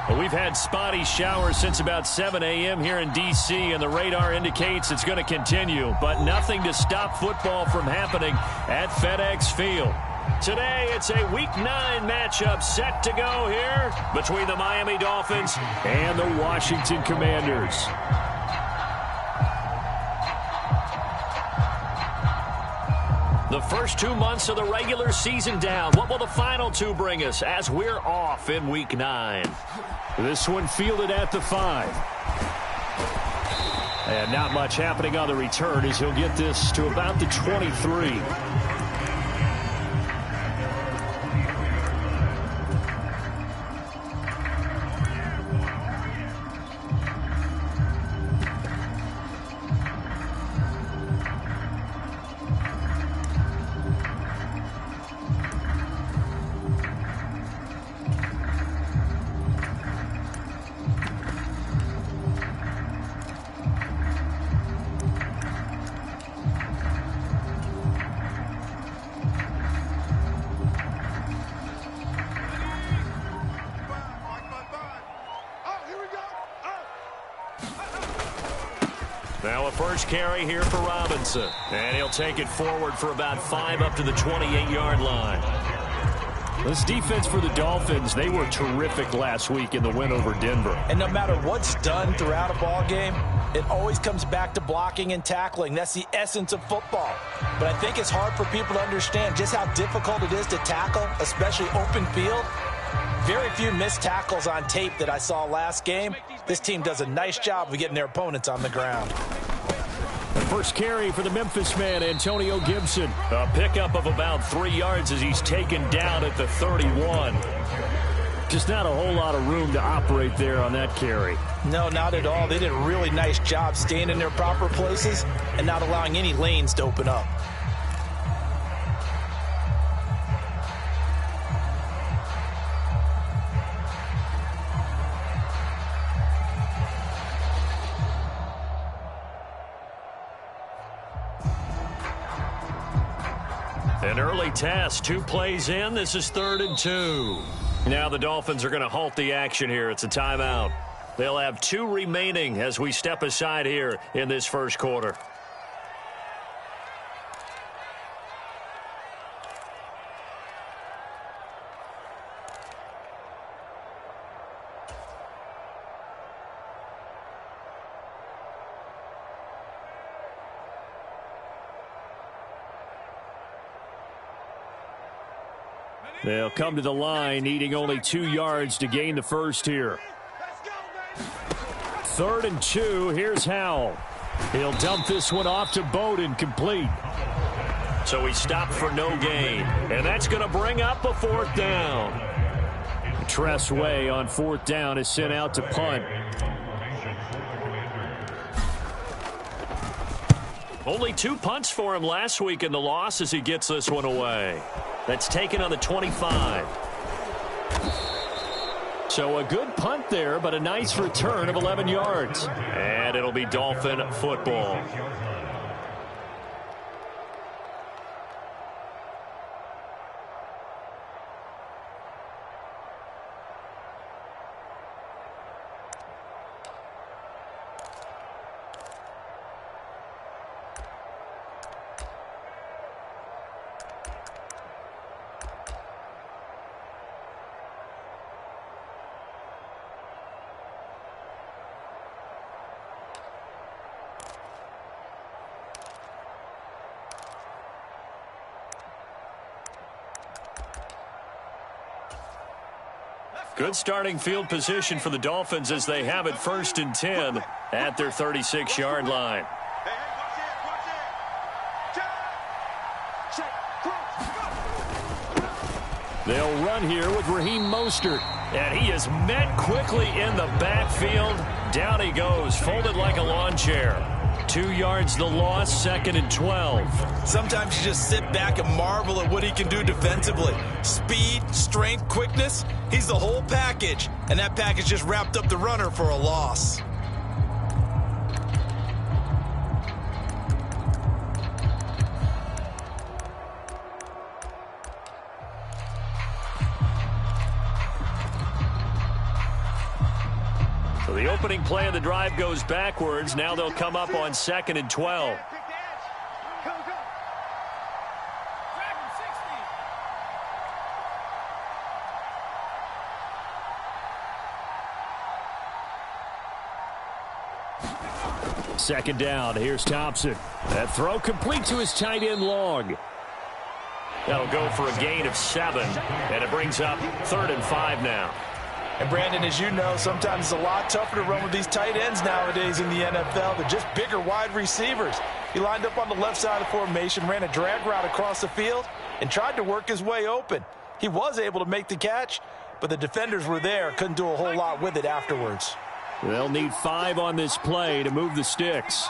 We've had spotty showers since about 7 a.m. here in D.C., and the radar indicates it's going to continue, but nothing to stop football from happening at FedEx Field. Today, it's a Week 9 matchup set to go here between the Miami Dolphins and the Washington Commanders. The first 2 months of the regular season down. What will the final 2 bring us as we're off in Week 9? This one fielded at the 5. And not much happening on the return as he'll get this to about the 23. Now a first carry here for Robinson. And he'll take it forward for about 5 up to the 28-yard line. This defense for the Dolphins, they were terrific last week in the win over Denver. And no matter what's done throughout a ball game, it always comes back to blocking and tackling. That's the essence of football. But I think it's hard for people to understand just how difficult it is to tackle, especially open field. Very few missed tackles on tape that I saw last game. This team does a nice job of getting their opponents on the ground. The first carry for the Memphis man, Antonio Gibson. A pickup of about 3 yards as he's taken down at the 31. Just not a whole lot of room to operate there on that carry. No, not at all. They did a really nice job staying in their proper places and not allowing any lanes to open up. An early test, 2 plays in. This is 3rd and 2. Now the Dolphins are going to halt the action here. It's a timeout. They'll have 2 remaining as we step aside here in this first quarter. They'll come to the line, needing only 2 yards to gain the first here. 3rd and 2. Here's Howell. He'll dump this one off to Bowden, complete. So he stopped for no gain. And that's going to bring up a 4th down. Tress Way on 4th down is sent out to punt. Only 2 punts for him last week in the loss as he gets this one away. That's taken on the 25. So a good punt there, but a nice return of 11 yards. And it'll be Dolphin football. Good starting field position for the Dolphins as they have it 1st and 10 at their 36-yard line. They'll run here with Raheem Mostert. And he is met quickly in the backfield. Down he goes, folded like a lawn chair. 2 yards the loss, 2nd and 12. Sometimes you just sit back and marvel at what he can do defensively. Speed, strength, quickness, he's the whole package. And that package just wrapped up the runner for a loss. opening play of the drive goes backwards. Now they'll come up on 2nd and 12. Second down. Here's Thompson. That throw complete to his tight end Long. That'll go for a gain of 7. And it brings up 3rd and 5 now. And Brandon, as you know, sometimes it's a lot tougher to run with these tight ends nowadays in the NFL. They're just bigger wide receivers. He lined up on the left side of the formation, ran a drag route across the field, and tried to work his way open. He was able to make the catch, but the defenders were there, couldn't do a whole lot with it afterwards. They'll need 5 on this play to move the sticks.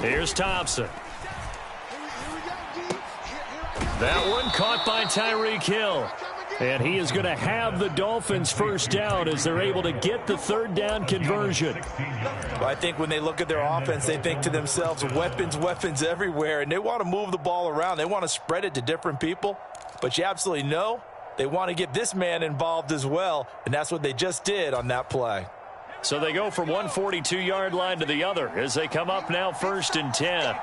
Here's Thompson. That one caught by Tyreek Hill. And he is going to have the Dolphins first down as they're able to get the 3rd down conversion. Well, I think when they look at their offense, they think to themselves, weapons, weapons everywhere. And they want to move the ball around. They want to spread it to different people. But you absolutely know they want to get this man involved as well. And that's what they just did on that play. So they go from one 42-yard line to the other as they come up now 1st and 10.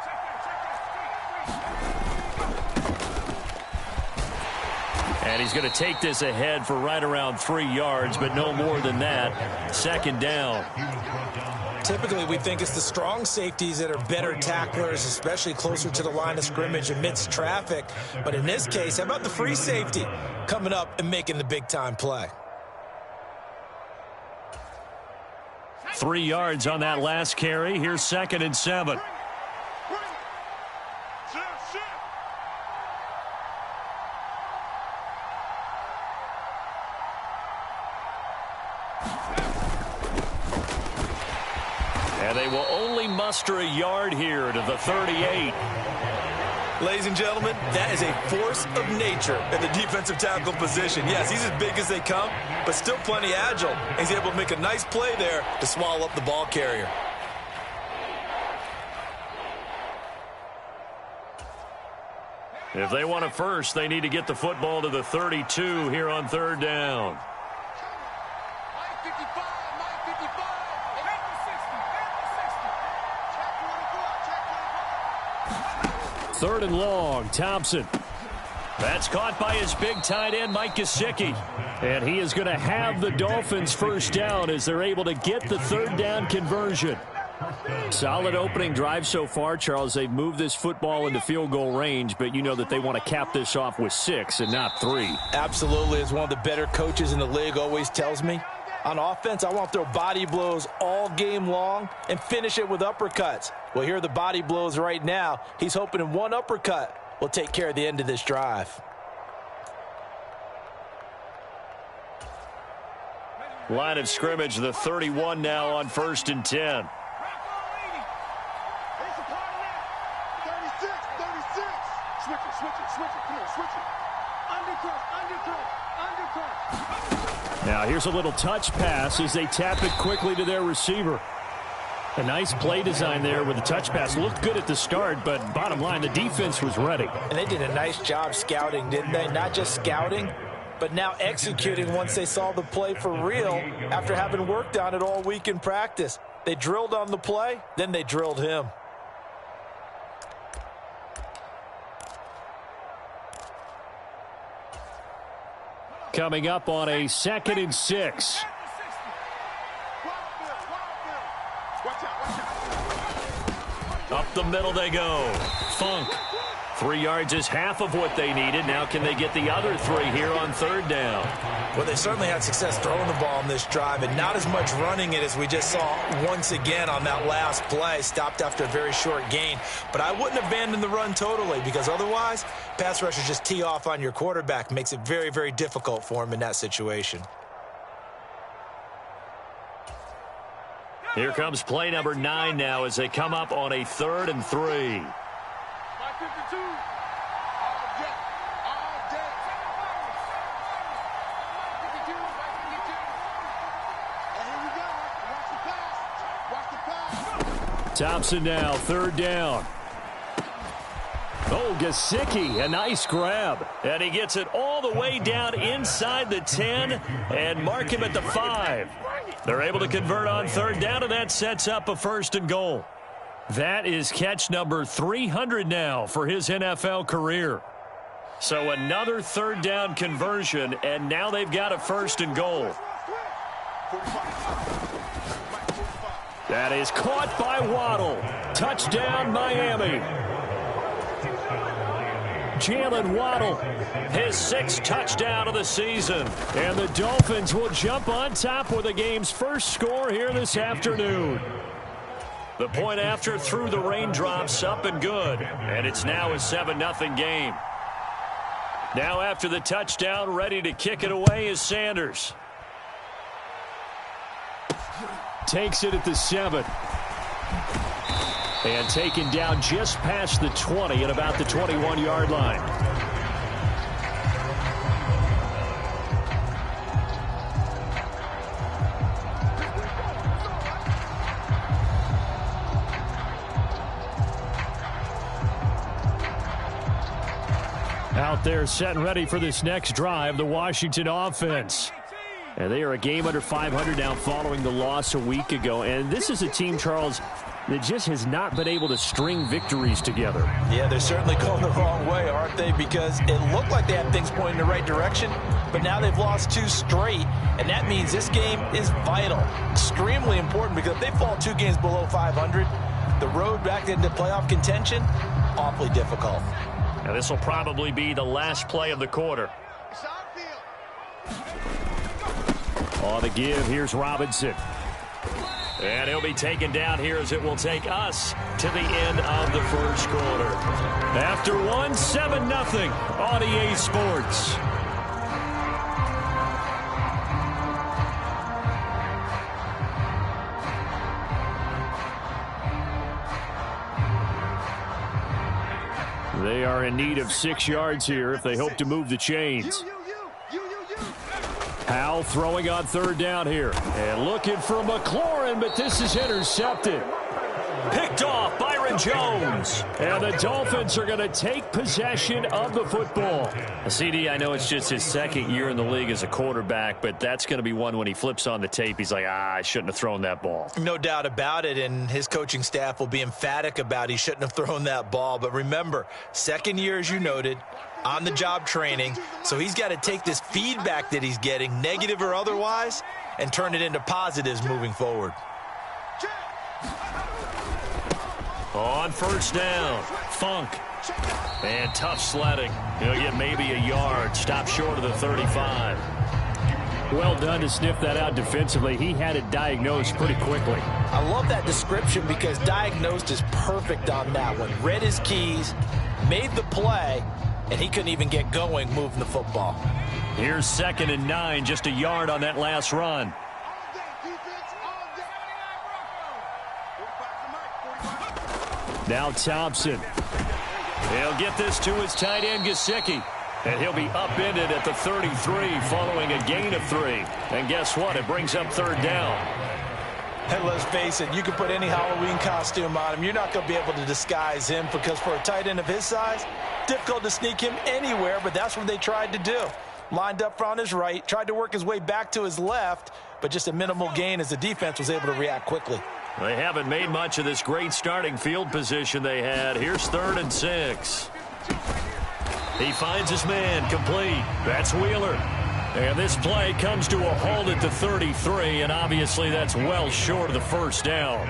And he's going to take this ahead for right around 3 yards, but no more than that. 2nd down. Typically, we think it's the strong safeties that are better tacklers, especially closer to the line of scrimmage amidst traffic. But in this case, how about the free safety coming up and making the big-time play? 3 yards on that last carry. Here's 2nd and 7. And they will only muster a yard here to the 38. Ladies and gentlemen, that is a force of nature at the defensive tackle position. Yes, he's as big as they come, but still plenty agile. He's able to make a nice play there to swallow up the ball carrier. If they want a first, they need to get the football to the 32 here on 3rd down. 3rd and long. Thompson. That's caught by his big tight end, Mike Gesicki. And he is going to have the Dolphins first down as they're able to get the 3rd down conversion. Solid opening drive so far, Charles. They've moved this football into field goal range, but you know that they want to cap this off with 6 and not 3. Absolutely. As one of the better coaches in the league always tells me, on offense, I want to throw body blows all game long and finish it with uppercuts. Well, here are the body blows right now. He's hoping in one uppercut will take care of the end of this drive. Line of scrimmage, the 31 now on 1st and 10. Now here's a little touch pass as they tap it quickly to their receiver. A nice play design there with the touch pass. Looked good at the start, but bottom line, the defense was ready. And they did a nice job scouting, didn't they? Not just scouting, but now executing once they saw the play for real after having worked on it all week in practice. They drilled on the play, then they drilled him. Coming up on a 2nd and 6. Up the middle they go. Funk. 3 yards is half of what they needed. Now can they get the other 3 here on 3rd down? Well, they certainly had success throwing the ball on this drive and not as much running it as we just saw once again on that last play. Stopped after a very short gain. But I wouldn't abandon the run totally because otherwise, pass rushers just tee off on your quarterback. Makes it very, very difficult for him in that situation. Here comes play number 9 now as they come up on a 3rd and 3. Thompson now, 3rd down. Oh, Gesicki, a nice grab. And he gets it all the way down inside the 10 and mark him at the 5. They're able to convert on third down, and that sets up a 1st and goal. That is catch number 300 now for his NFL career. So another third down conversion, and now they've got a 1st and goal. That is caught by Waddle. Touchdown, Miami. Jalen Waddle, his 6th touchdown of the season. And the Dolphins will jump on top with the game's first score here this afternoon. The point after through the raindrops, up and good. And it's now a 7-0 game. Now after the touchdown, ready to kick it away is Sanders. Takes it at the 7. And taken down just past the 20 at about the 21-yard line. Out there set and ready for this next drive, the Washington offense. And they are a game under 500 now following the loss a week ago. And this is a team, Charles, that just has not been able to string victories together. Yeah, they're certainly going the wrong way, aren't they? Because it looked like they had things pointing in the right direction, but now they've lost 2 straight, and that means this game is vital, extremely important, because if they fall 2 games below 500, the road back into playoff contention, awfully difficult. Now this will probably be the last play of the quarter. On the give, here's Robinson. And he'll be taken down here as it will take us to the end of the first quarter. After one, 7-0 on EA Sports. They are in need of 6 yards here if they hope to move the chains. Howell throwing on third down here. And looking for McLaurin, but this is intercepted. Picked off, Byron Jones. And the Dolphins are going to take possession of the football. CD, I know it's just his 2nd year in the league as a quarterback, but that's going to be one when he flips on the tape. He's like, I shouldn't have thrown that ball. No doubt about it, and his coaching staff will be emphatic about he shouldn't have thrown that ball. But remember, 2nd year, as you noted, on-the-job training, so he's got to take this feedback that he's getting, negative or otherwise, and turn it into positives moving forward. On first down, Funk. And tough sledding. He'll get maybe a yard, stop short of the 35. Well done to sniff that out defensively. He had it diagnosed pretty quickly. I love that description because diagnosed is perfect on that one. Read his keys, made the play, and he couldn't even get going moving the football. Here's 2nd and 9, just a yard on that last run. Now Thompson. He'll get this to his tight end, Gesicki. And he'll be upended at the 33 following a gain of 3. And guess what? It brings up third down. And let's face it, you can put any Halloween costume on him. You're not going to be able to disguise him because for a tight end of his size, difficult to sneak him anywhere, but that's what they tried to do. Lined up on his right, tried to work his way back to his left, but just a minimal gain as the defense was able to react quickly. They haven't made much of this great starting field position they had. Here's 3rd and 6. He finds his man complete. That's Wheeler. And this play comes to a halt at the 33, and obviously that's well short of the first down.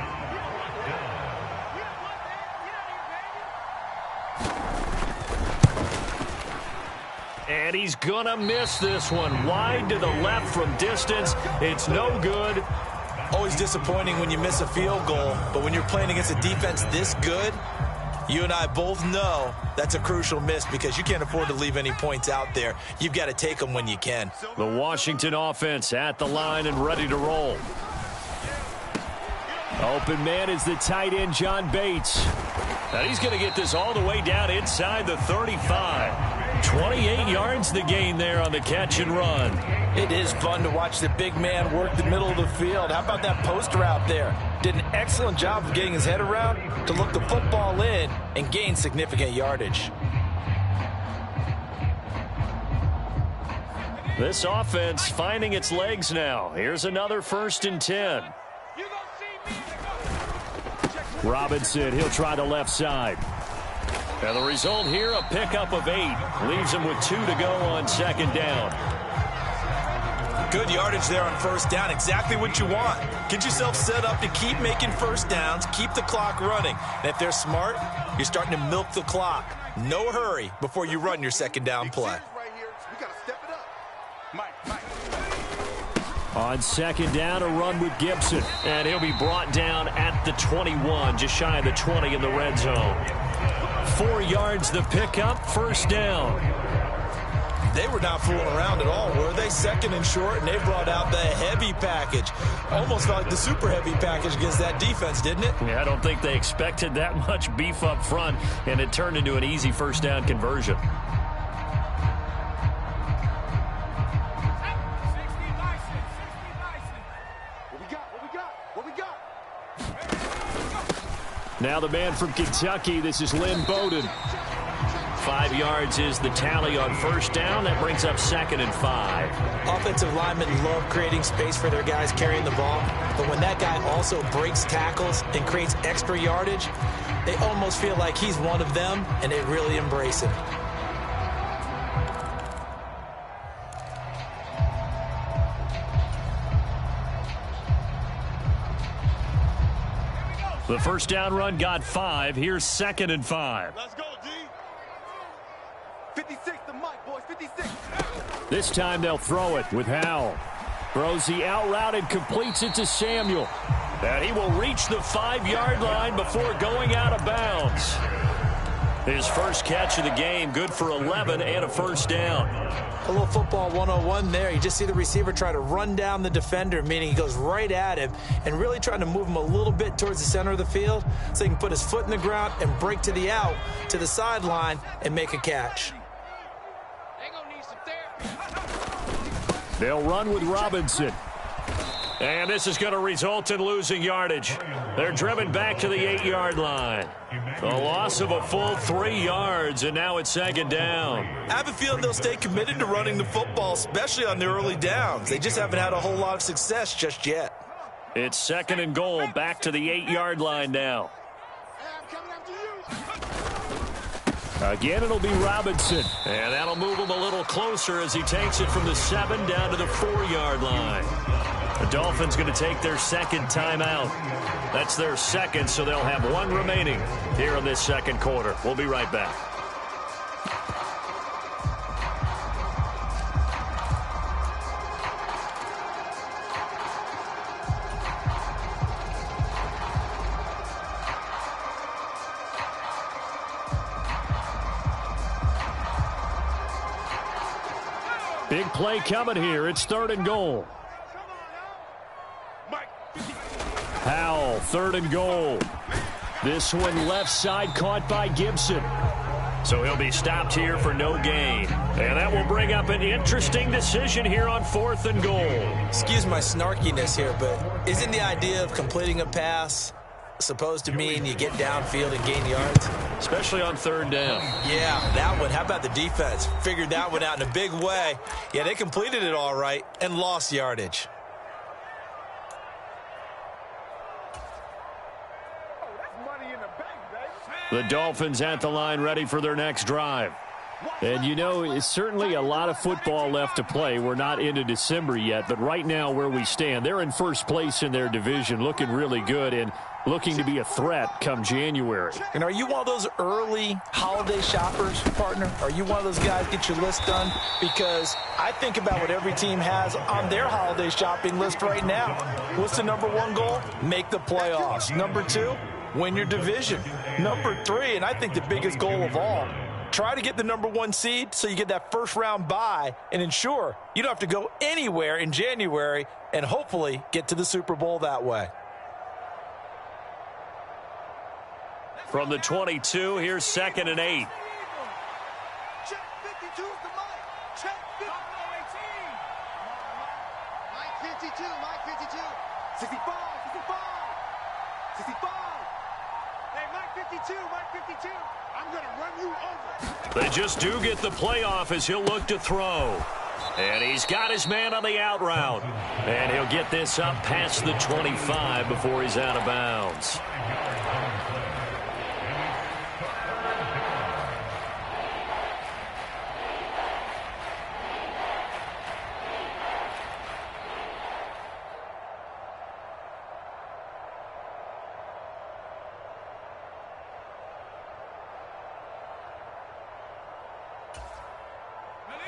And he's going to miss this one. Wide to the left from distance. It's no good. Always disappointing when you miss a field goal, but when you're playing against a defense this good, you and I both know that's a crucial miss because you can't afford to leave any points out there. You've got to take them when you can. The Washington offense at the line and ready to roll. Open man is the tight end, John Bates. Now he's going to get this all the way down inside the 35. 28 yards the gain there on the catch and run. It is fun to watch the big man work the middle of the field. How about that post route there? Did an excellent job of getting his head around to look the football in and gain significant yardage. This offense finding its legs now. Here's another 1st and 10. Robinson, he'll try the left side. And the result here, a pickup of 8. Leaves him with 2 to go on 2nd down. Good yardage there on 1st down. Exactly what you want. Get yourself set up to keep making 1st downs, keep the clock running. And if they're smart, you're starting to milk the clock. No hurry before you run your 2nd down play. On 2nd down, a run with Gibson. And he'll be brought down at the 21, just shy of the 20 in the red zone. 4 yards the pickup, 1st down. They were not fooling around at all, were they? 2nd and short, and they brought out the heavy package. Almost felt like the super heavy package against that defense, didn't it? Yeah, I don't think they expected that much beef up front, and it turned into an easy 1st down conversion. Now the man from Kentucky, this is Lynn Bowden. 5 yards is the tally on 1st down. That brings up 2nd and 5. Offensive linemen love creating space for their guys carrying the ball, but when that guy also breaks tackles and creates extra yardage, they almost feel like he's one of them, and they really embrace him. The 1st down run got 5. Here's 2nd and 5. Let's go, D. 56 the mic, boys. 56. This time they'll throw it with Howell. Throws the out route and completes it to Samuel. And he will reach the 5-yard line before going out of bounds. His first catch of the game, good for 11 and a 1st down. A little football 101 there. You just see the receiver try to run down the defender, meaning he goes right at him and really trying to move him a little bit towards the center of the field so he can put his foot in the ground and break to the out, to the sideline, and make a catch. They'll run with Robinson. And this is going to result in losing yardage. They're driven back to the 8-yard line. A loss of a full 3 yards, and now it's 2nd down. I have a feeling they'll stay committed to running the football, especially on the early downs. They just haven't had a whole lot of success just yet. It's 2nd and goal, back to the 8-yard line now. Again, it'll be Robinson. And that'll move him a little closer as he takes it from the 7 down to the 4-yard line. The Dolphins going to take their 2nd timeout. That's their 2nd, so they'll have 1 remaining here in this 2nd quarter. We'll be right back. Big play coming here. It's 3rd and goal. Howell, 3rd and goal. This one left side caught by Gibson. So he'll be stopped here for no gain. And that will bring up an interesting decision here on 4th and goal. Excuse my snarkiness here, but isn't the idea of completing a pass supposed to mean you get downfield and gain yards? Especially on 3rd down. Yeah, that one. How about the defense? Figured that one out in a big way. Yeah, they completed it all right and lost yardage. The Dolphins at the line ready for their next drive. And, you know, it's certainly a lot of football left to play. We're not into December yet, but right now where we stand, they're in 1st place in their division, looking really good and looking to be a threat come January. And are you one of those early holiday shoppers, partner? Are you one of those guys get your list done? Because I think about what every team has on their holiday shopping list right now. What's the #1 goal? Make the playoffs. #2, win your division. #3, and I think the biggest goal of all, try to get the #1 seed so you get that 1st-round bye and ensure you don't have to go anywhere in January and hopefully get to the Super Bowl that way. From the 22, here's 2nd and 8. 52, Mike 52. 65, 65, 65. Hey, Mike 52, Mike 52. I'm going to run you over. They just do get the playoff as he'll look to throw. And he's got his man on the out route. And he'll get this up past the 25 before he's out of bounds.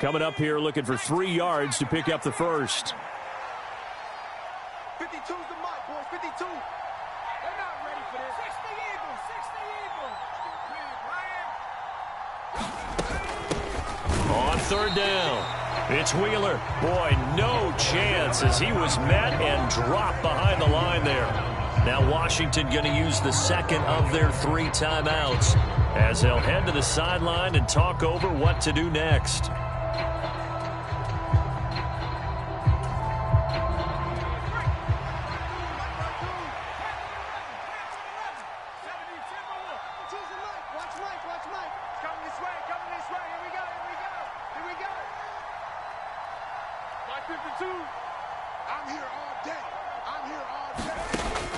Coming up here looking for 3 yards to pick up the first. 52's the mic, boys. 52. They're not ready for this. 60 Eagles. 60 Eagles. On third down, it's Wheeler. Boy, no chance as he was met and dropped behind the line there. Now Washington going to use the second of their 3 timeouts as they'll head to the sideline and talk over what to do next.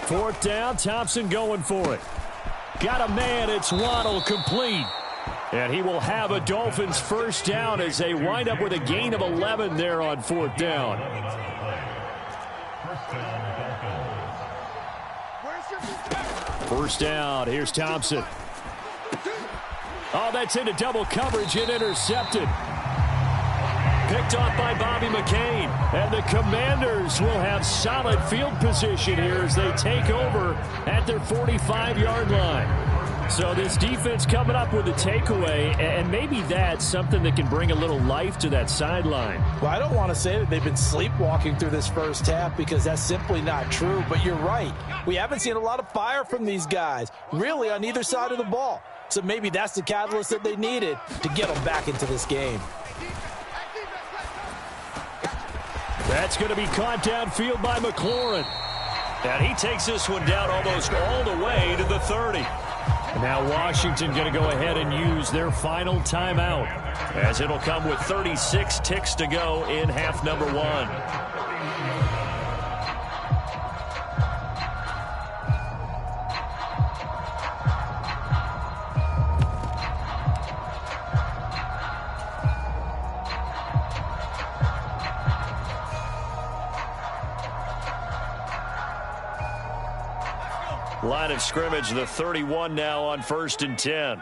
Fourth down, Thompson going for it. Got a man, it's Waddle, complete. And he will have a Dolphins first down as they wind up with a gain of 11 there on fourth down. First down, here's Thompson. Oh, that's into double coverage and intercepted. Picked off by Bobby McCain. And the Commanders will have solid field position here as they take over at their 45-yard line. So this defense coming up with a takeaway, and maybe that's something that can bring a little life to that sideline. Well, I don't want to say that they've been sleepwalking through this first half because that's simply not true, but you're right. We haven't seen a lot of fire from these guys, really on either side of the ball. So maybe that's the catalyst that they needed to get them back into this game. That's going to be caught downfield by McLaurin. And he takes this one down almost all the way to the 30. And now Washington going to go ahead and use their final timeout as it'll come with 36 ticks to go in half number 1. Line of scrimmage, the 31 now on 1st and 10.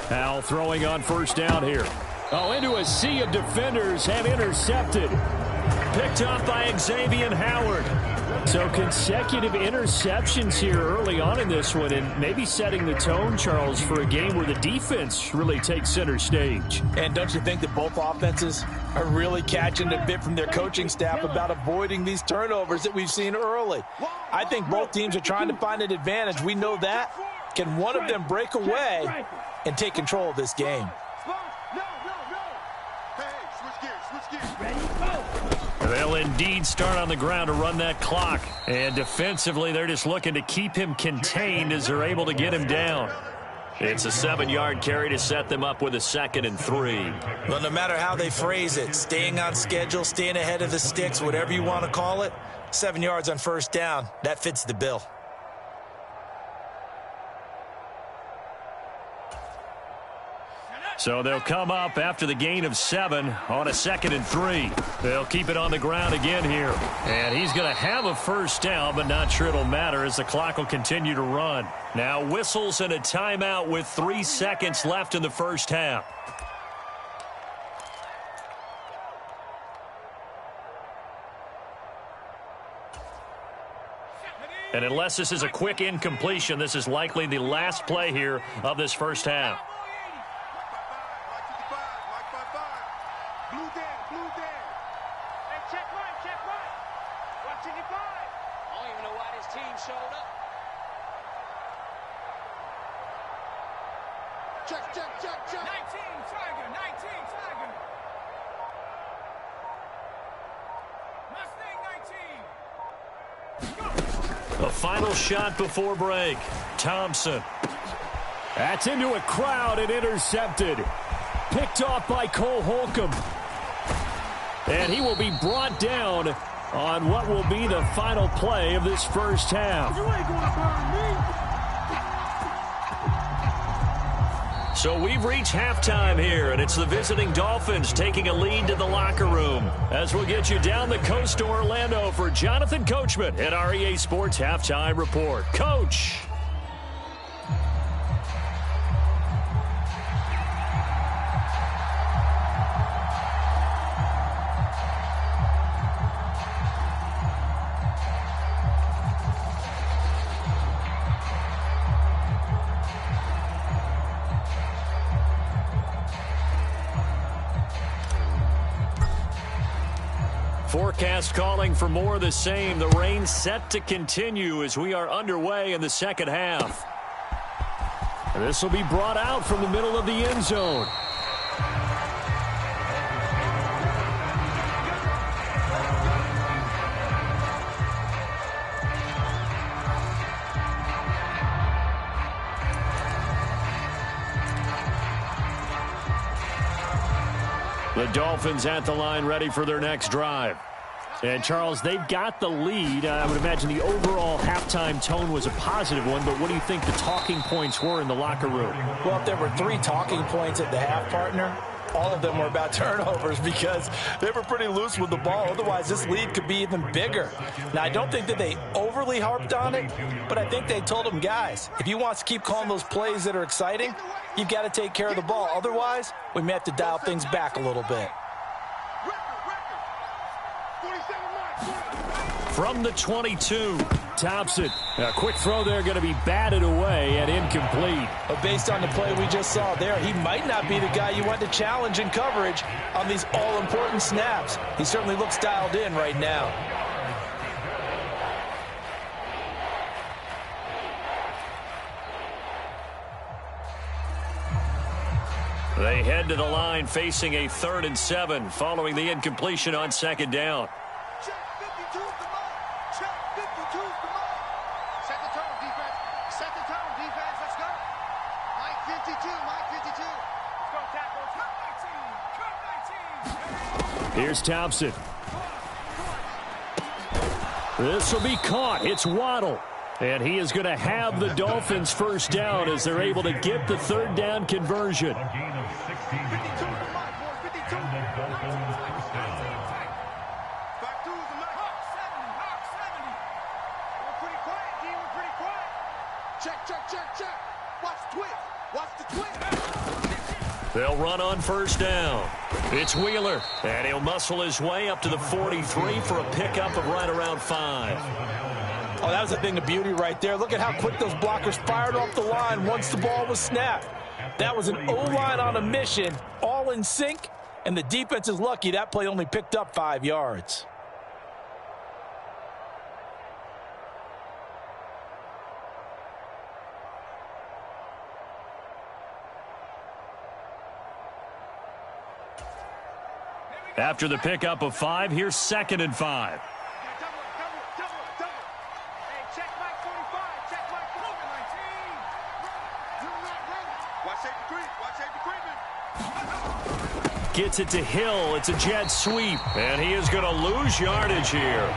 Howell throwing on first down here. Oh, into a sea of defenders and intercepted. Picked off by Xavier Howard. So consecutive interceptions here early on in this one, and maybe setting the tone, Charles, for a game where the defense really takes center stage. And don't you think that both offenses are really catching a bit from their coaching staff about avoiding these turnovers that we've seen early? I think both teams are trying to find an advantage. We know that. Can one of them break away and take control of this game? They'll indeed start on the ground to run that clock. And defensively, they're just looking to keep him contained as they're able to get him down. It's a 7-yard carry to set them up with a 2nd and 3. Well, no matter how they phrase it, staying on schedule, staying ahead of the sticks, whatever you want to call it, 7 yards on first down, that fits the bill. So they'll come up after the gain of 7 on a 2nd and 3. They'll keep it on the ground again here. And he's going to have a first down, but not sure it'll matter as the clock will continue to run. Now whistles and a timeout with 3 seconds left in the first half. And unless this is a quick incompletion, this is likely the last play here of this first half. A final shot before break. Thompson. That's into a crowd and intercepted. Picked off by Cole Holcomb. And he will be brought down on what will be the final play of this first half. You ain't gonna burn me. So we've reached halftime here, and it's the visiting Dolphins taking a lead to the locker room. As we'll get you down the coast to Orlando for Jonathan Coachman at our EA Sports Halftime Report. Coach. Forecast calling for more of the same. The rain set to continue as we are underway in the second half. This will be brought out from the middle of the end zone. The Dolphins at the line ready for their next drive. And, Charles, they've got the lead. I would imagine the overall halftime tone was a positive one, but what do you think the talking points were in the locker room? Well, if there were 3 talking points at the half, partner, all of them were about turnovers because they were pretty loose with the ball. Otherwise, this lead could be even bigger. Now, I don't think that they overly harped on it, but I think they told them, guys, if you want to keep calling those plays that are exciting, you've got to take care of the ball. Otherwise, we may have to dial things back a little bit. From the 22, Thompson. A quick throw there going to be batted away and incomplete. But based on the play we just saw there, he might not be the guy you want to challenge in coverage on these all-important snaps. He certainly looks dialed in right now. they head to the line facing a 3rd and 7 following the incompletion on second down. Check 52's the mark. Check 52's the mark. Set the tone, defense. Set the tone, defense. Let's go. Mike 52, Mike 52. Let's go, tackles. Cut 19, cut 19. Here's Thompson. This will be caught. It's Waddle. And he is going to have the Dolphins first down as they're able to get the 3rd down conversion. 52's the mark, boys. 52. Back through the mark. Hawk 70, Hawk 70. We're pretty quiet, D. We're pretty quiet. Check, check, check, check. Watch the twist. Watch the twist. They'll run on first down. It's Wheeler, and he'll muscle his way up to the 43 for a pickup of right around 5. Oh, that was a thing of beauty right there. Look at how quick those blockers fired off the line once the ball was snapped. That was an O-line on a mission, all in sync, and the defense is lucky that play only picked up 5 yards. After the pickup of 5, here's 2nd and 5. Double. Hey, check Mike 45. Check Mike 19. Do not run. Watch safety creep. Watch safety creeping. Gets it to Hill. It's a jet sweep, and he is going to lose yardage here.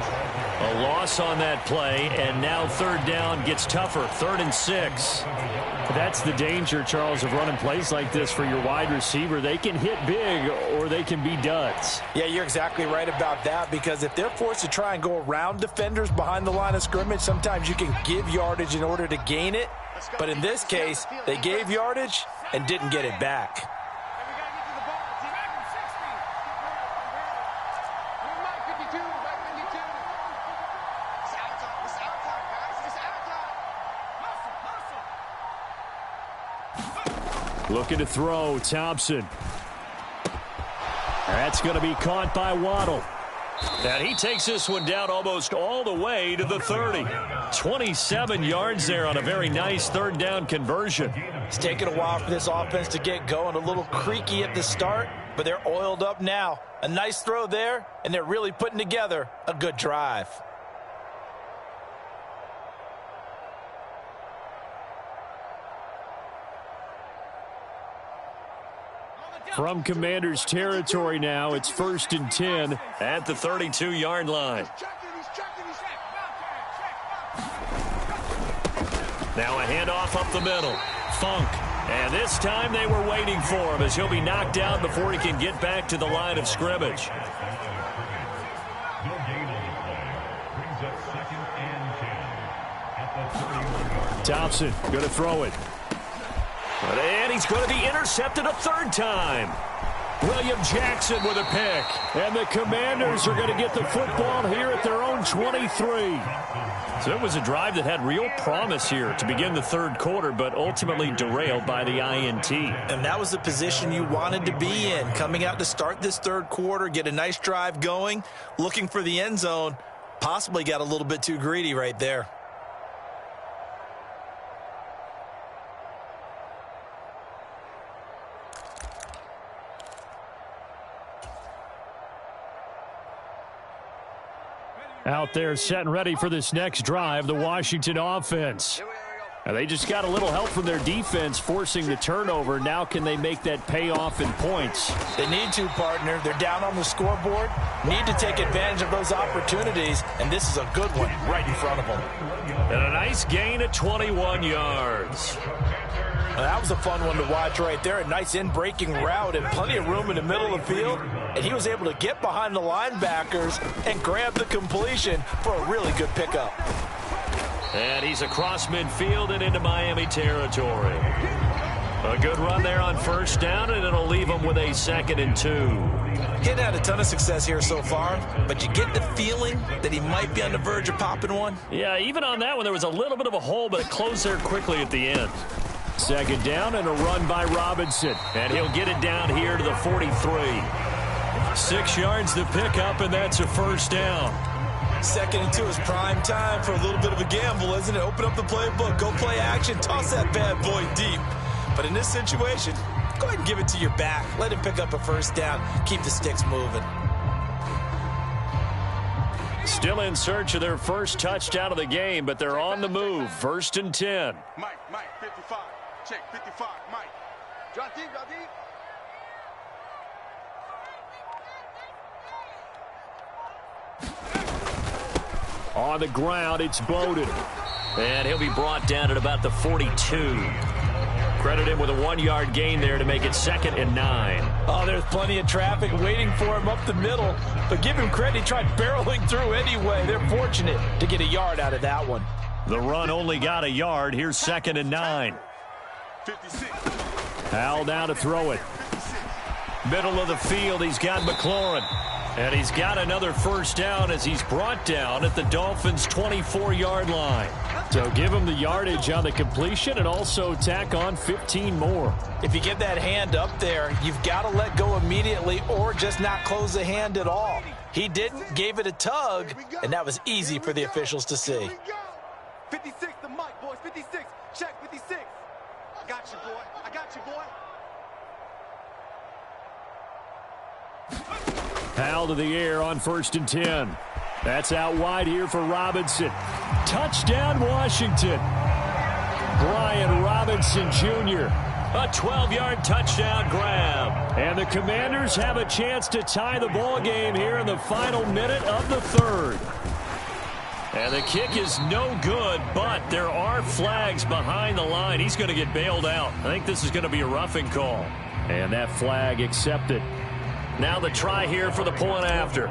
A loss on that play, and now 3rd down gets tougher. 3rd and 6. That's the danger, Charles, of running plays like this for your wide receiver. They can hit big or they can be duds. Yeah, you're exactly right about that, because if they're forced to try and go around defenders behind the line of scrimmage, sometimes you can give yardage in order to gain it. But in this case, they gave yardage and didn't get it back. Looking to throw, Thompson. That's going to be caught by Waddle. And he takes this one down almost all the way to the 30. 27 yards there on a very nice 3rd down conversion. It's taken a while for this offense to get going. A little creaky at the start, but they're oiled up now. A nice throw there, and they're really putting together a good drive. From Commanders territory now, it's 1st and 10 at the 32-yard line. Now a handoff up the middle. Funk. And this time they were waiting for him as he'll be knocked out before he can get back to the line of scrimmage. Thompson going to throw it. And he's going to be intercepted a third time. William Jackson with a pick. And the Commanders are going to get the football here at their own 23. So it was a drive that had real promise here to begin the third quarter, but ultimately derailed by the INT. And that was the position you wanted to be in. Coming out to start this third quarter, get a nice drive going, looking for the end zone. Possibly got a little bit too greedy right there. Out there set and ready for this next drive, the Washington offense. And they just got a little help from their defense forcing the turnover. Now can they make that pay off in points? They need to, partner. They're down on the scoreboard. Need to take advantage of those opportunities, and this is a good one right in front of them. And a nice gain of 21 yards. Now, that was a fun one to watch right there. A nice in-breaking route and plenty of room in the middle of the field. And he was able to get behind the linebackers and grab the completion for a really good pickup. And he's across midfield and into Miami territory. A good run there on first down, and it'll leave him with a 2nd and 2. He hadn't had a ton of success here so far, but you get the feeling that he might be on the verge of popping one. Yeah, even on that one, there was a little bit of a hole, but it closed there quickly at the end. 2nd down and a run by Robinson. And he'll get it down here to the 43. 6 yards to pick up, and that's a first down. 2nd and 2 is prime time for a little bit of a gamble, isn't it? Open up the playbook, go play action, toss that bad boy deep. But in this situation, go ahead and give it to your back. Let him pick up a first down. Keep the sticks moving. Still in search of their first touchdown of the game, but they're on the move. 1st and 10. Mike, 55. Check, 55, Mike. Drop deep, drop deep. On the ground, it's Bowden. And he'll be brought down at about the 42. Credit him with a 1-yard gain there to make it 2nd and 9. Oh, there's plenty of traffic waiting for him up the middle. But give him credit, he tried barreling through anyway. They're fortunate to get a yard out of that one. The run only got a yard. Here's 2nd and 9. 56. Hal now to throw it. Middle of the field, he's got McLaurin. And he's got another first down as he's brought down at the Dolphins' 24-yard line. So give him the yardage on the completion and also tack on 15 more. If you get that hand up there, you've got to let go immediately or just not close the hand at all. He didn't, gave it a tug, and that was easy for the officials to see. 56 to Mike, boys. 56. Check, 56. I got you, boy. I got you, boy. Hal to the air on 1st and 10. That's out wide here for Robinson. Touchdown, Washington. Brian Robinson Jr. A 12-yard touchdown grab. And the Commanders have a chance to tie the ball game here in the final minute of the third. And the kick is no good, but there are flags behind the line. He's going to get bailed out. I think this is going to be a roughing call. And that flag accepted. Now the try here for the point after.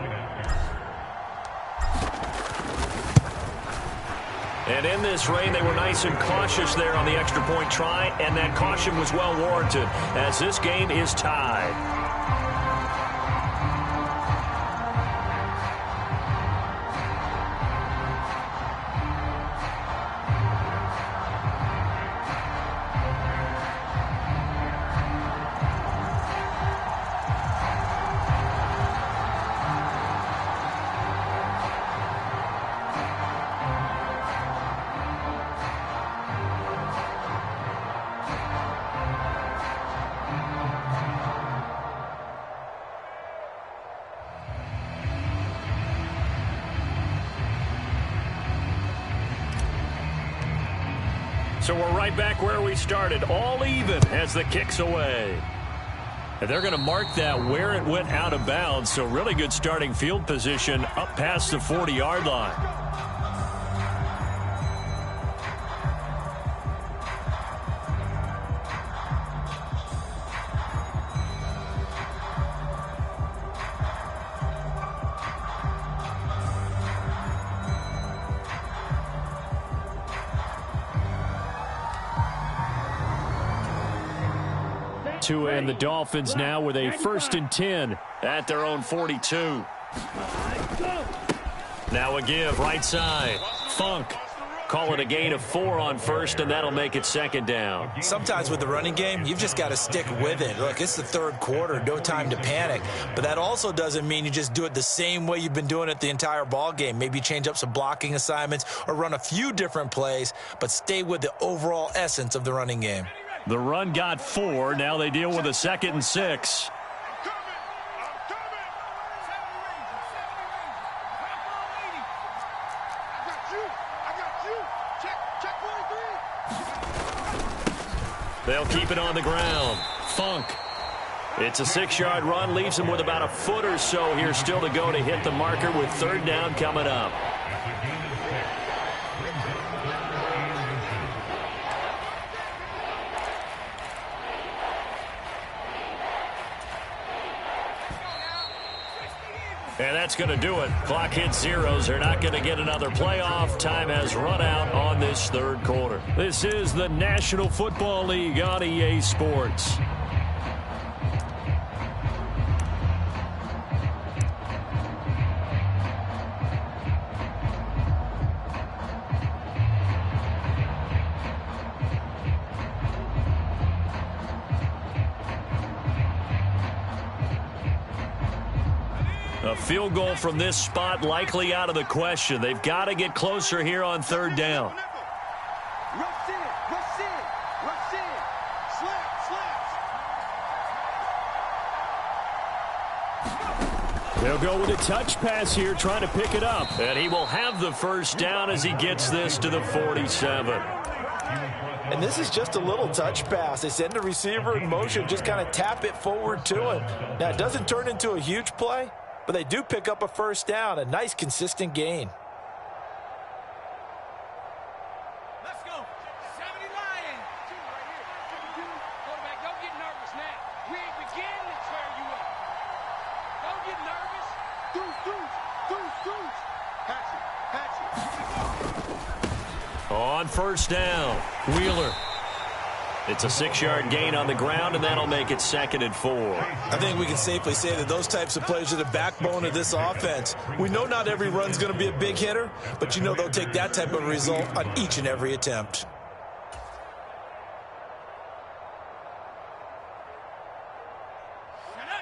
And in this rain, they were nice and cautious there on the extra point try, and that caution was well warranted as this game is tied. So we're right back where we started, all even as the kick's away. And they're going to mark that where it went out of bounds, so really good starting field position up past the 40-yard line. Tua and the Dolphins now with a 1st and 10 at their own 42. Now a give right side. Funk. Call it a gain of 4 on 1st, and that'll make it 2nd down. Sometimes with the running game, you've just got to stick with it. Look, it's the 3rd quarter, no time to panic. But that also doesn't mean you just do it the same way you've been doing it the entire ball game. Maybe change up some blocking assignments or run a few different plays, but stay with the overall essence of the running game. The run got 4. Now they deal with a 2nd and 6. They'll keep it on the ground. Funk. It's a 6-yard run. Leaves him with about a foot or so here still to go to hit the marker with 3rd down coming up. And that's going to do it. Clock hits zeros. They're not going to get another playoff. Time has run out on this 3rd quarter. This is the National Football League on EA Sports. A field goal from this spot likely out of the question. They've got to get closer here on 3rd down. Rush in, rush in, rush in. Slap, slap. They'll go with a touch pass here, trying to pick it up. And he will have the 1st down as he gets this to the 47. And this is just a little touch pass. They send the receiver in motion, just kind of tap it forward to him. Now, it doesn't turn into a huge play, but they do pick up a 1st down, a nice, consistent gain. Let's go. 70 Lions. Quarterback, don't get nervous now. We ain't beginning to tear you up. Don't get nervous. Deuce, deuce, deuce, deuce. Patch it. On 1st down, Wheeler. It's a 6-yard gain on the ground, and that'll make it 2nd and 4. I think we can safely say that those types of plays are the backbone of this offense. We know not every run's going to be a big hitter, but you know they'll take that type of result on each and every attempt.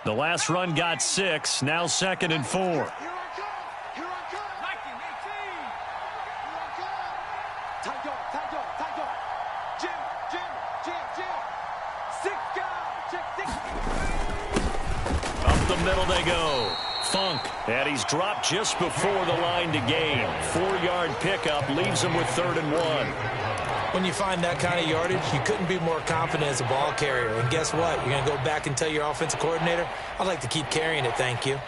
The last run got 6, now 2nd and 4. Here I come. Here I come. 1918. Here I come. Tight dog, tight dog, tight dog. Jim, Jim, Jim, Jim. 6 guys. Check 6. Up the middle they go. Funk. And he's dropped just before the line to gain. 4-yard pickup leaves him with 3rd and 1. When you find that kind of yardage, you couldn't be more confident as a ball carrier. And guess what? You're going to go back and tell your offensive coordinator, I'd like to keep carrying it, thank you.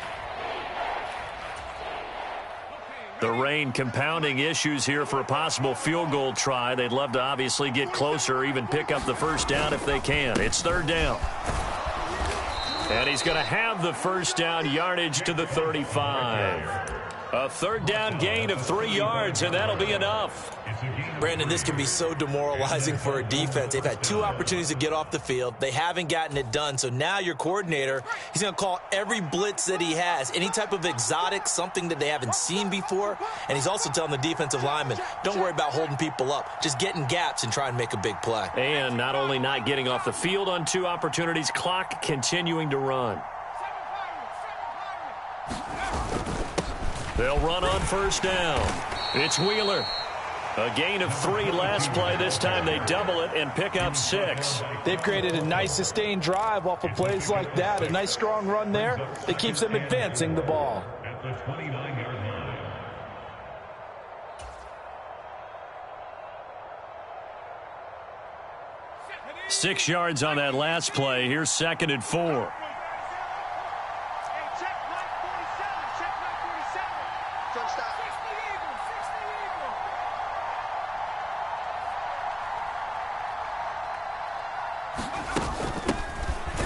The rain compounding issues here for a possible field goal try. They'd love to obviously get closer or even pick up the 1st down if they can. It's 3rd down. And he's going to have the 1st down, yardage to the 35. A 3rd down gain of 3 yards, and that'll be enough. Brandon, this can be so demoralizing for a defense. They've had 2 opportunities to get off the field. They haven't gotten it done. So now your coordinator, he's going to call every blitz that he has, any type of exotic, something that they haven't seen before. And he's also telling the defensive lineman, don't worry about holding people up. Just get in gaps and try and make a big play. And not only not getting off the field on 2 opportunities, clock continuing to run. They'll run on 1st down. It's Wheeler. A gain of 3 last play. This time they double it and pick up 6. They've created a nice sustained drive off of plays like that. A nice strong run there that keeps them advancing the ball. 6 yards on that last play. Here's 2nd and 4.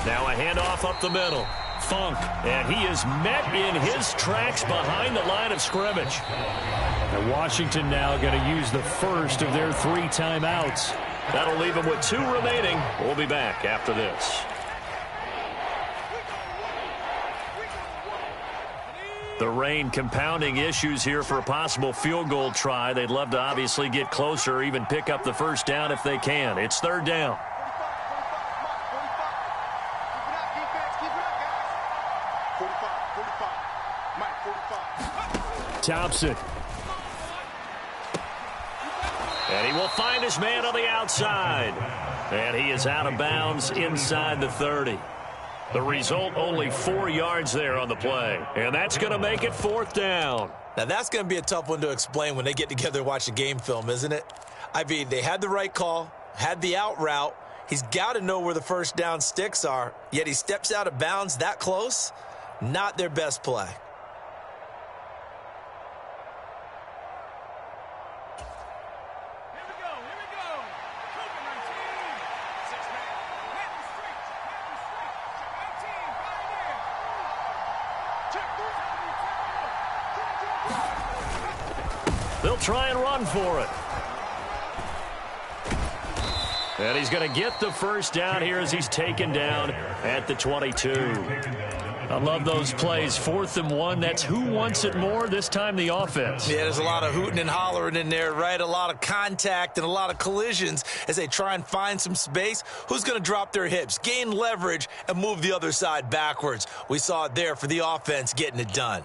Now a handoff up the middle. Funk, and he is met in his tracks behind the line of scrimmage. And Washington now going to use the first of their 3 timeouts. That'll leave them with 2 remaining. We'll be back after this. The rain compounding issues here for a possible field goal try. They'd love to obviously get closer or even pick up the first down if they can. It's 3rd down. Thompson. And he will find his man on the outside. And he is out of bounds inside the 30. The result, only 4 yards there on the play. And that's going to make it 4th down. Now, that's going to be a tough one to explain when they get together and watch a game film, isn't it? I mean, they had the right call, had the out route. He's got to know where the first down sticks are, yet he steps out of bounds that close. Not their best play. They'll try and run for it. And he's going to get the first down here as he's taken down at the 22. I love those plays. 4th and 1. That's who wants it more, this time the offense. Yeah, there's a lot of hooting and hollering in there, right? A lot of contact and a lot of collisions as they try and find some space. Who's going to drop their hips, gain leverage, and move the other side backwards? We saw it there for the offense getting it done.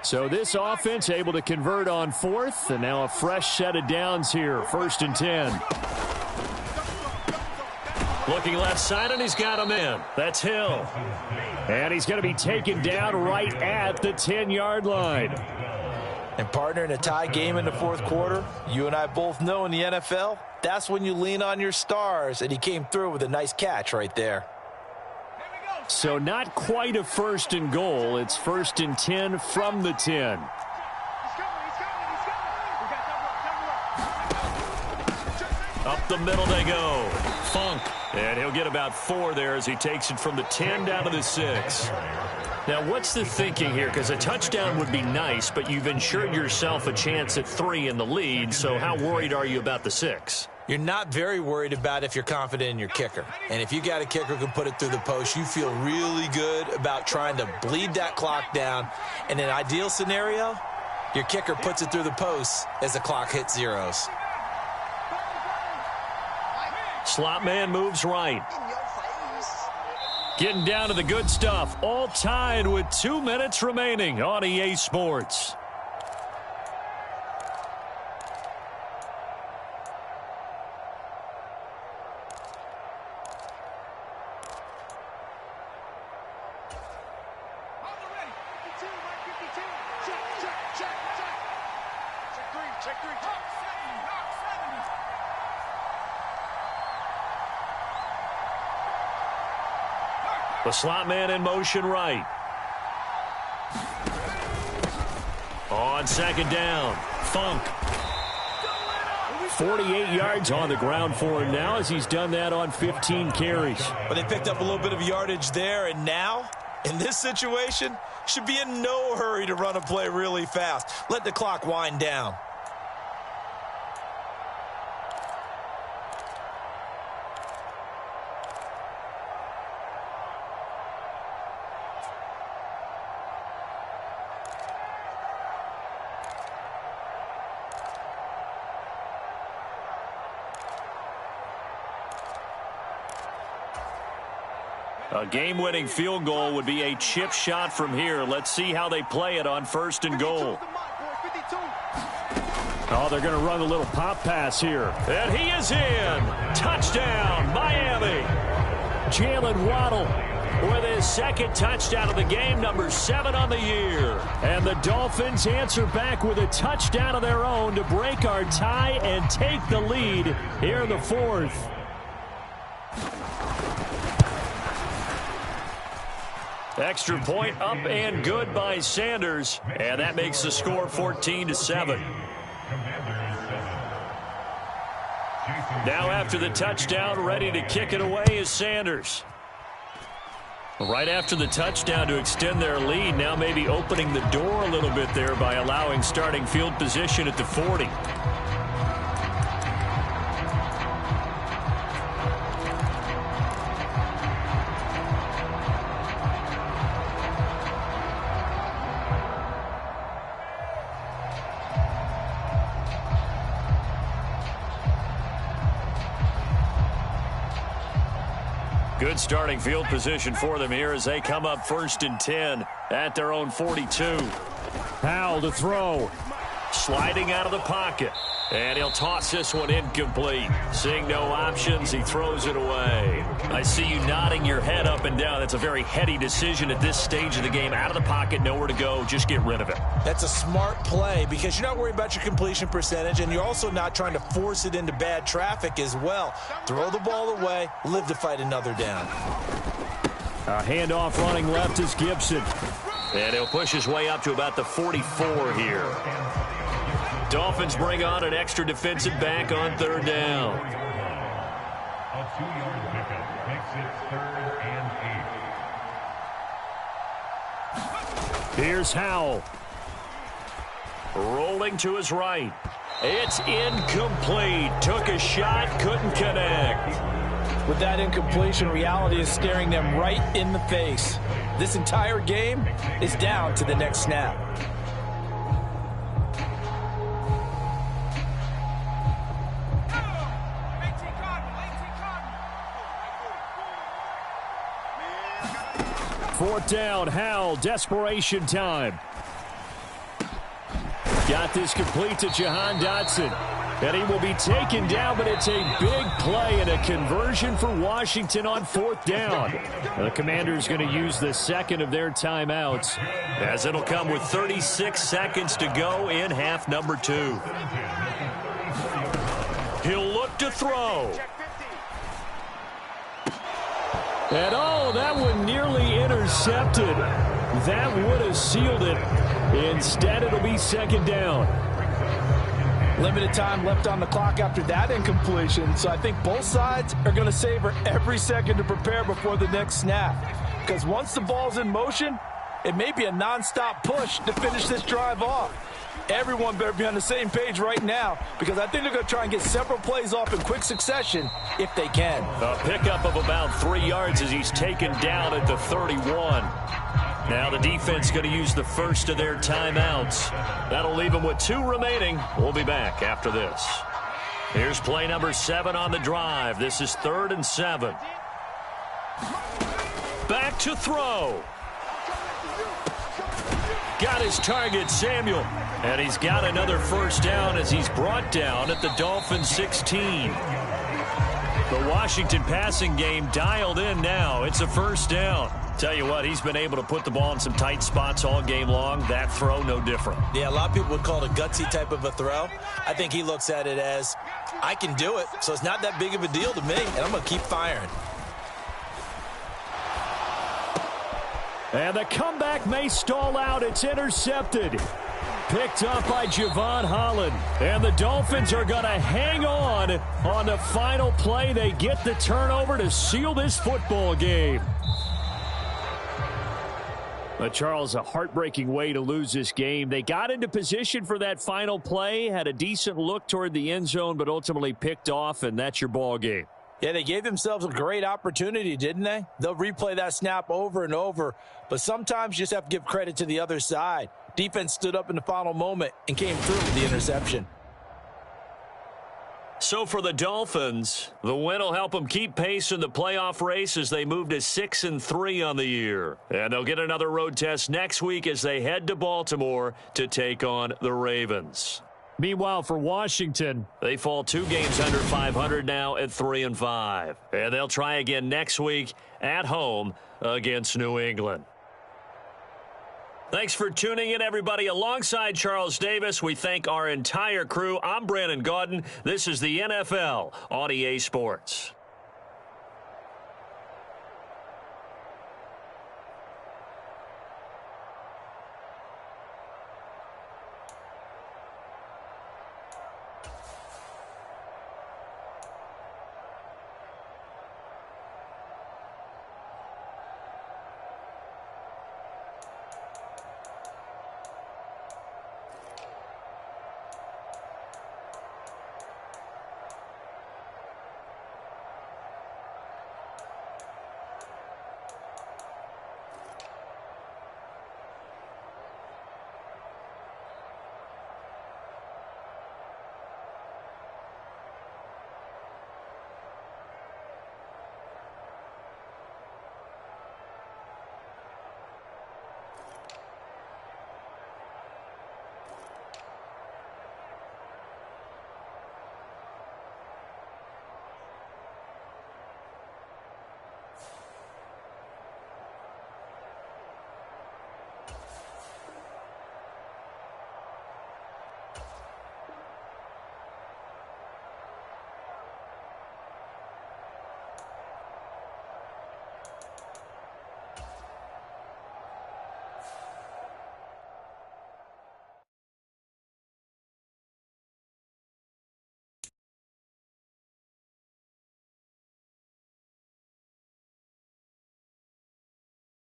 So this offense able to convert on 4th, and now a fresh set of downs here. 1st and 10. Looking left side, and he's got him in. That's Hill. And he's going to be taken down right at the 10-yard line. And partner, in a tie game in the 4th quarter, you and I both know in the NFL, that's when you lean on your stars, and he came through with a nice catch right there. So not quite a 1st and goal. It's 1st and 10 from the 10. Up the middle they go. Funk. And he'll get about 4 there as he takes it from the 10 down to the 6. Now, what's the thinking here? Because a touchdown would be nice, but you've ensured yourself a chance at 3 in the lead. So how worried are you about the 6? You're not very worried about if you're confident in your kicker. And if you got a kicker who can put it through the post, you feel really good about trying to bleed that clock down. In an ideal scenario, your kicker puts it through the post as the clock hits zeros. Slot man moves right. Getting down to the good stuff. All tied with 2 minutes remaining on EA Sports. The slot man in motion right. On 2nd down, Funk. 48 yards on the ground for him now as he's done that on 15 carries. But they picked up a little bit of yardage there, and now, in this situation, should be in no hurry to run a play really fast. Let the clock wind down. A game-winning field goal would be a chip shot from here. Let's see how they play it on 1st and goal. Oh, they're going to run a little pop pass here. And he is in. Touchdown, Miami. Jalen Waddle with his second touchdown of the game, number 7 on the year. And the Dolphins answer back with a touchdown of their own to break our tie and take the lead here in the fourth. Extra point up and good by Sanders, and that makes the score 14-7. Now after the touchdown, ready to kick it away is Sanders. Right after the touchdown to extend their lead, now maybe opening the door a little bit there by allowing starting field position at the 40. Good starting field position for them here as they come up 1st and 10 at their own 42. Howell to throw. Sliding out of the pocket. And he'll toss this one incomplete. Seeing no options, he throws it away. I see you nodding your head up and down. That's a very heady decision at this stage of the game. Out of the pocket, nowhere to go. Just get rid of it. That's a smart play because you're not worried about your completion percentage, and you're also not trying to force it into bad traffic as well. Throw the ball away, live to fight another down. A handoff running left is Gibson. And he'll push his way up to about the 44 here. Dolphins bring on an extra defensive back on 3rd down. A 2-yard pickup makes it 3rd and 8. Here's Howell. Rolling to his right. It's incomplete. Took a shot, couldn't connect. With that incompletion, reality is staring them right in the face. This entire game is down to the next snap. Fourth down, Howell, desperation time. Got this complete to Jahan Dotson. And he will be taken down, but it's a big play and a conversion for Washington on 4th down. The Commanders going to use the second of their timeouts, as it'll come with 36 seconds to go in half number 2. He'll look to throw. And oh, that one nearly intercepted. That would have sealed it. Instead, it'll be 2nd down. Limited time left on the clock after that incompletion, so I think both sides are going to savor every second to prepare before the next snap. Because once the ball's in motion, it may be a nonstop push to finish this drive off. Everyone better be on the same page right now, because I think they're going to try and get several plays off in quick succession if they can. A pickup of about 3 yards as he's taken down at the 31. Now the defense going to use the first of their timeouts. That'll leave them with 2 remaining. We'll be back after this. Here's play number 7 on the drive. This is 3rd and 7. Back to throw. Got his target, Samuel. And he's got another first down as he's brought down at the Dolphins 16. The Washington passing game dialed in now. It's a first down. Tell you what, he's been able to put the ball in some tight spots all game long. That throw, no different. Yeah, a lot of people would call it a gutsy type of a throw. I think he looks at it as, I can do it, so it's not that big of a deal to me, and I'm going to keep firing. And the comeback may stall out. It's intercepted. Picked up by Javon Holland. And the Dolphins are going to hang on the final play. They get the turnover to seal this football game. But Charles, a heartbreaking way to lose this game. They got into position for that final play, had a decent look toward the end zone, but ultimately picked off, and that's your ball game. Yeah, they gave themselves a great opportunity, didn't they? They'll replay that snap over and over, but sometimes you just have to give credit to the other side. Defense stood up in the final moment and came through with the interception. So for the Dolphins, the win will help them keep pace in the playoff race as they move to 6-3 on the year. And they'll get another road test next week as they head to Baltimore to take on the Ravens. Meanwhile, for Washington, they fall 2 games under 500 now at 3-5. And they'll try again next week at home against New England. Thanks for tuning in, everybody. Alongside Charles Davis, we thank our entire crew. I'm Brandon Gaudin. This is the NFL on EA Sports.